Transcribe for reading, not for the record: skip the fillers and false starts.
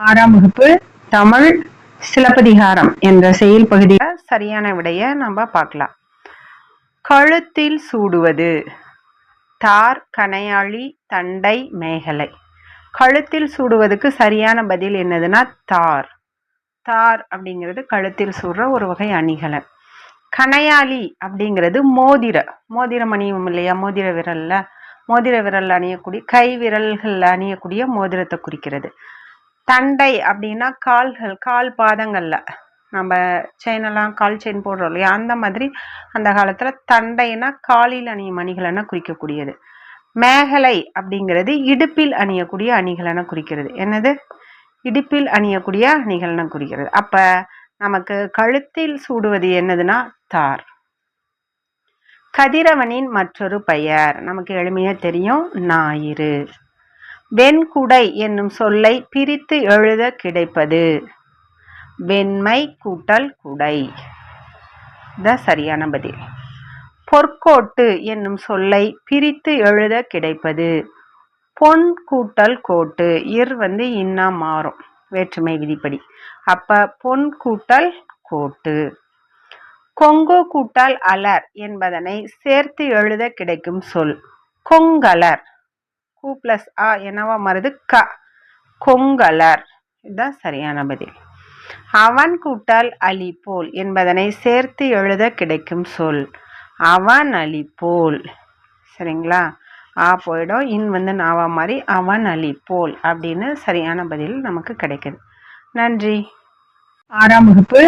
ஆறாம் வகுப்பு தமிழ் சிலப்பதிகாரம் என்ற செயல் பகுதியில் சரியான விடைய நம்ம பார்க்கலாம். கழுத்தில் சூடுவது தார், கணையாழி, தண்டை, மேகலை. கழுத்தில் சூடுவதுக்கு சரியான பதில் என்னதுன்னா தார். தார் அப்படிங்கிறது கழுத்தில் சூடுற ஒரு வகை அணிகலன். கணையாழி அப்படிங்கிறது மோதிரம் அணியும் இல்லையா, மோதிர விரல் அணியக்கூடிய கை விரல்கள் அணியக்கூடிய மோதிரத்தை குறிக்கிறது. தண்டை அப்படின்னா கால் பாதங்கள்ல நம்ம செயினெல்லாம் கால் செயின் போடுறோம் இல்லையா, அந்த மாதிரி அந்த காலத்துல தண்டைனா காலில் அணியும் அணிகலனை குறிக்கக்கூடியது. மேகலை அப்படிங்கிறது இடுப்பில் அணியக்கூடிய அணிகலனை குறிக்கிறது. என்னது? இடுப்பில் அணியக்கூடிய அணிகலனை குறிக்கிறது. அப்ப நமக்கு கழுத்தில் சூடுவது என்னதுன்னா தார். கதிரவனின் மற்றொரு பெயர் நமக்கு எளிமையா தெரியும், ஞாயிறு. வெண்குடை என்னும் சொல்லை பிரித்து எழுத கிடைப்பது வெண்மை கூட்டல் குடை. இதுதான் சரியான பதில். பொற்கோட்டு என்னும் சொல்லை பிரித்து எழுத கிடைப்பது பொன் கூட்டல் கோட்டு. இன்னா மாறும் வேற்றுமை விதிப்படி. அப்ப பொன் கூட்டல் கோட்டு. கொங்கு கூட்டல் அலர் என்பதனை சேர்த்து எழுத கிடைக்கும் சொல் கொங்கலர். கு பிளஸ் ஆ என்னவா மாறுது? க. கொங்கலர். இதுதான் சரியான பதில். அவன் கூட்டல் அலி போல் என்பதனை சேர்த்து எழுத கிடைக்கும் சொல் அவன் அலி போல். சரிங்களா? ஆ போயிடும், இன் நாவா மாதிரி அவன் அலி போல் அப்படின்னு சரியான பதில் நமக்கு கிடைக்குது. நன்றி. ஆறாம் வகுப்பு